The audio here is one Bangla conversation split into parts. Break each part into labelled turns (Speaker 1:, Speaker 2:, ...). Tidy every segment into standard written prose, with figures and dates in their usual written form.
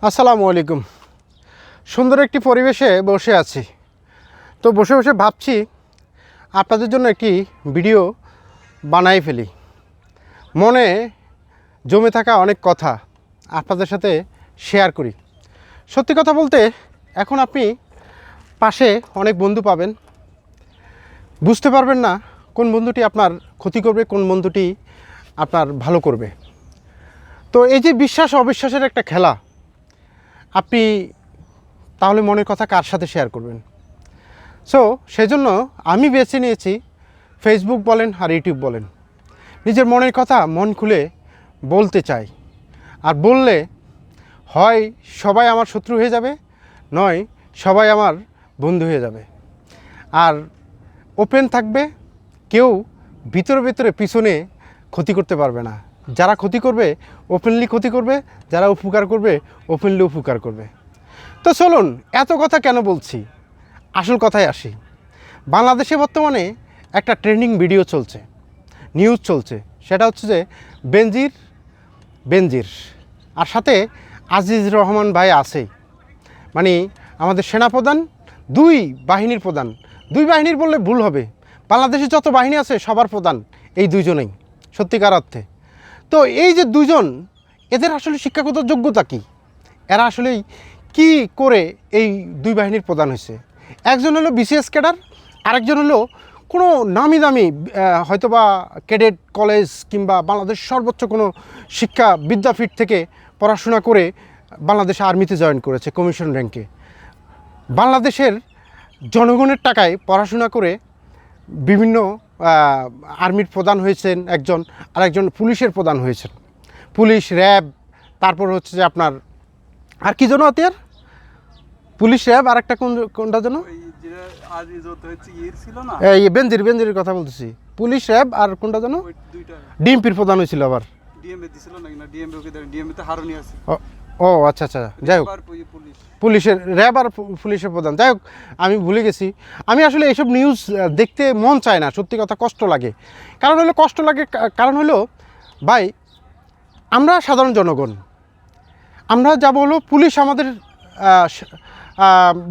Speaker 1: আসসালামু আলাইকুম। সুন্দর একটি পরিবেশে বসে আছি। তো বসে বসে ভাবছি আপনাদের জন্য একটি ভিডিও বানাই ফেলি। মনে জমে থাকা অনেক কথা আপনাদের সাথে শেয়ার করি। সত্যি কথা বলতে এখন আপনি পাশে অনেক বন্ধু পাবেন, বুঝতে পারবেন না কোন বন্ধুটি আপনার ক্ষতি করবে, কোন বন্ধুটি আপনার ভালো করবে। তো এই যে বিশ্বাস অবিশ্বাসের একটা খেলা, আপনি তাহলে মনের কথা কার সাথে শেয়ার করবেন? সো সেজন্য আমি বেছে নিয়েছি ফেসবুক বলেন আর ইউটিউব বলেন, নিজের মনের কথা মন খুলে বলতে চাই। আর বললে হয় সবাই আমার শত্রু হয়ে যাবে, নয় সবাই আমার বন্ধু হয়ে যাবে। আর ওপেন থাকবে, কেউ ভিতরে ভিতরে পিছনে ক্ষতি করতে পারবে না। যারা ক্ষতি করবে ওপেনলি ক্ষতি করবে, যারা উপকার করবে ওপেনলি উপকার করবে। তো চলুন, এত কথা কেন বলছি, আসল কথায় আসি। বাংলাদেশে বর্তমানে একটা ট্রেন্ডিং ভিডিও চলছে, নিউজ চলছে, সেটা হচ্ছে যে বেনজির আর সাথে আজিজ রহমান ভাই আছে, মানে আমাদের সেনাপ্রধান, দুই বাহিনীর প্রধান। দুই বাহিনীর বললে ভুল হবে, বাংলাদেশে যত বাহিনী আছে সবার প্রধান এই দুইজনেই সত্যিকার অর্থে। তো এই যে দুইজন, এদের আসলে শিক্ষাগত যোগ্যতা কী? এরা আসলেই কি করে এই দুই বাহিনীর প্রধান হয়েছে? একজন হলো বিসিএস ক্যাডার, আরেকজন হলো কোনো নামি দামি হয়তোবা ক্যাডেট কলেজ কিংবা বাংলাদেশ সর্বোচ্চ কোনো শিক্ষা বিদ্যাপীঠ থেকে পড়াশোনা করে বাংলাদেশ আর্মিতে জয়েন করেছে কমিশন র্যাঙ্কে। বাংলাদেশের জনগণের টাকায় পড়াশোনা করে বিভিন্ন আর্মির প্রধান হয়েছেন একজন, আর একজন পুলিশের প্রধান হয়েছেন, পুলিশ, র্যাব, তারপর হচ্ছে যে আপনার আর কি জন্য হাতিয়ার, পুলিশ, র্যাব, আর একটা কোনটা যেন এই বেনজির কথা বলতেছি, পুলিশ, র্যাব, আর কোনটা যেন ডিএমপির প্রধান হয়েছিল আবার। ও আচ্ছা আচ্ছা, যাই হোক, পুলিশের, র্যাব আর পুলিশের প্রধান, যাই হোক আমি ভুলে গেছি। আমি আসলে এইসব নিউজ দেখতে মন চায় না, সত্যি কথা কষ্ট লাগে। কারণ হলো ভাই, আমরা সাধারণ জনগণ, আমরা যাব হলো পুলিশ আমাদের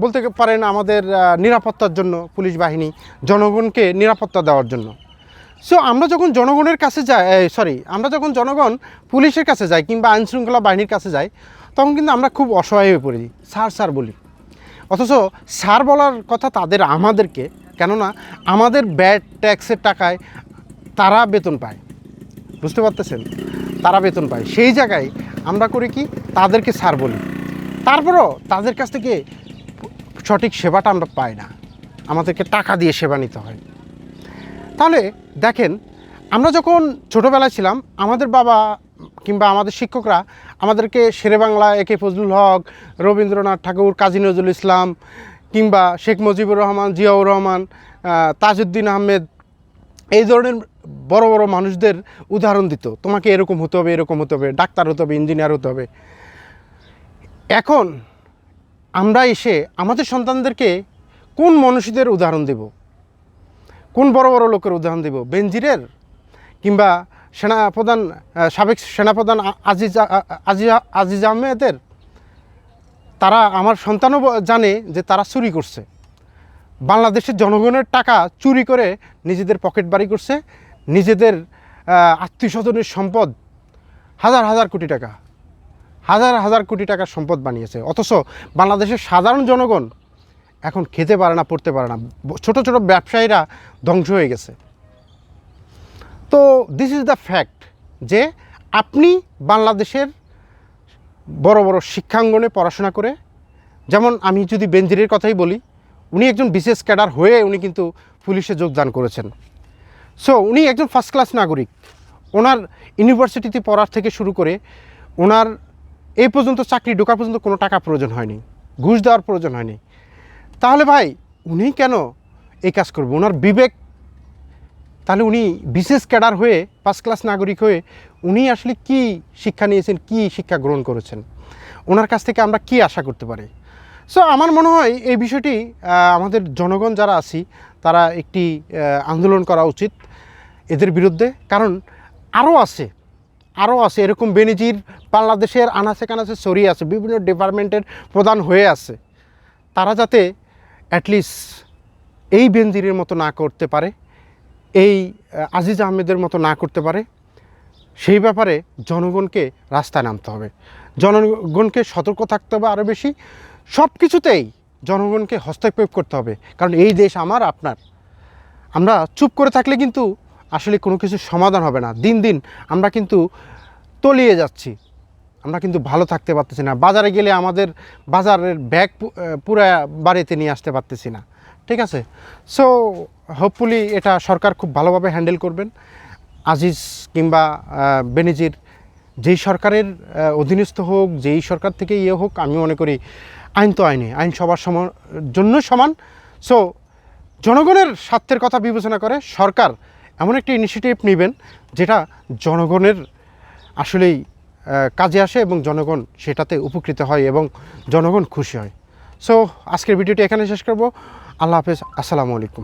Speaker 1: বলতে পারেন আমাদের নিরাপত্তার জন্য, পুলিশ বাহিনী জনগণকে নিরাপত্তা দেওয়ার জন্য। সো আমরা যখন জনগণের কাছে যাই, আমরা যখন জনগণ পুলিশের কাছে যাই কিংবা আইনশৃঙ্খলা বাহিনীর কাছে যাই, তখন কিন্তু আমরা খুব অসহায় হয়ে পড়ি, স্যার বলি। অথচ স্যার বলার কথা তাদের, আমাদেরকে, কেননা আমাদের ব্যাড ট্যাক্সের টাকায় তারা বেতন পায়, বুঝতে পারতেছেন, তারা বেতন পায়। সেই জায়গায় আমরা করি কি, তাদেরকে স্যার বলি, তারপরও তাদের কাছ থেকে সঠিক সেবাটা আমরা পাই না, আমাদেরকে টাকা দিয়ে সেবা নিতে হয়। তাহলে দেখেন, আমরা যখন ছোটোবেলায় ছিলাম, আমাদের বাবা কিংবা আমাদের শিক্ষকরা আমাদেরকে শেরেবাংলা, একে ফজলুল হক, রবীন্দ্রনাথ ঠাকুর, কাজী নজরুল ইসলাম কিংবা শেখ মুজিবুর রহমান, জিয়াউর রহমান, তাজউদ্দিন আহমেদ, এই ধরনের বড় বড় মানুষদের উদাহরণ দিত, তোমাকে এরকম হতে হবে, এরকম হতে হবে, ডাক্তার হতে হবে, ইঞ্জিনিয়ার হতে হবে। এখন আমরা এসে আমাদের সন্তানদেরকে কোন মনীষীদের উদাহরণ দেব, কোন বড় বড় লোকের উদাহরণ দেব? বেনজিরের কিংবা সেনাপ্রধান, সাবেক সেনাপ্রধান আজিজ আহমেদের? তারা, আমার সন্তানও জানে যে তারা চুরি করছে, বাংলাদেশের জনগণের টাকা চুরি করে নিজেদের পকেট বাড়ি করছে, নিজেদের আত্মীয় স্বজনের সম্পদ হাজার হাজার কোটি টাকার সম্পদ বানিয়েছে। অথচ বাংলাদেশের সাধারণ জনগণ এখন খেতে পারে না, পড়তে পারে না, ছোট ছোট ব্যবসায়ীরা ধ্বংস হয়ে গেছে। তো দিস ইজ দ্য ফ্যাক্ট যে আপনি বাংলাদেশের বড় বড় শিক্ষাঙ্গনে পড়াশোনা করে, যেমন আমি যদি বেনজিরের কথাই বলি, উনি একজন বিশেষ ক্যাডার হয়ে উনি কিন্তু পুলিশে যোগদান করেছেন। সো উনি একজন ফার্স্ট ক্লাস নাগরিক, ওনার ইউনিভার্সিটিতে পড়ার থেকে শুরু করে ওনার এই পর্যন্ত চাকরি ঢোকার পর্যন্ত কোনো টাকা প্রয়োজন হয়নি, ঘুষ দেওয়ার প্রয়োজন হয়নি। তাহলে ভাই উনি কেন এই কাজ করবে? ওনার বিবেক, তাহলে উনি বিশেষ ক্যাডার হয়ে, ফার্স্ট ক্লাস নাগরিক হয়ে উনি আসলে কি শিক্ষা নিয়েছেন, কি শিক্ষা গ্রহণ করেছেন, ওনার কাছ থেকে আমরা কি আশা করতে পারি? সো আমার মনে হয় এই বিষয়টি আমাদের জনগণ যারা আছি তারা একটি আন্দোলন করা উচিত এদের বিরুদ্ধে। কারণ আরও আছে এরকম বেনজির বাংলাদেশের আনাচে কানাচে ছড়িয়ে আছে, বিভিন্ন ডিপার্টমেন্টের প্রধান হয়ে আছে। তারা যাতে অ্যাটলিস্ট এই বেনজিরের মতো না করতে পারে, এই আজিজ আহমেদের মতো না করতে পারে, সেই ব্যাপারে জনগণকে রাস্তায় নামতে হবে, জনগণকে সতর্ক থাকতে হবে আরও বেশি। সব কিছুতেই জনগণকে হস্তক্ষেপ করতে হবে, কারণ এই দেশ আমার আপনার। আমরা চুপ করে থাকলে কিন্তু আসলে কোনো কিছুর সমাধান হবে না। দিন দিন আমরা কিন্তু তলিয়ে যাচ্ছি, আমরা কিন্তু ভালো থাকতে পারতেছি না। বাজারে গেলে আমাদের বাজারের ব্যাগ পুরা বাড়িতে নিয়ে আসতে পারতেছি না, ঠিক আছে? সো হোপফুলি এটা সরকার খুব ভালোভাবে হ্যান্ডেল করবেন। আজিজ কিংবা বেনজির যেই সরকারের অধীনস্থ হোক, যেই সরকার থেকে হোক, আমি মনে করি আইন তো আইনে, আইন সবার জন্য সমান। সো জনগণের স্বার্থের কথা বিবেচনা করে সরকার এমন একটা ইনিশিয়েটিভ নেবেন যেটা জনগণের আসলেই কাজে আসে এবং জনগণ সেটাতে উপকৃত হয় এবং জনগণ খুশি হয়। সো আজকের ভিডিওটি এখানে শেষ করব। আল্লাহ হাফেজ, আসসালামু আলাইকুম।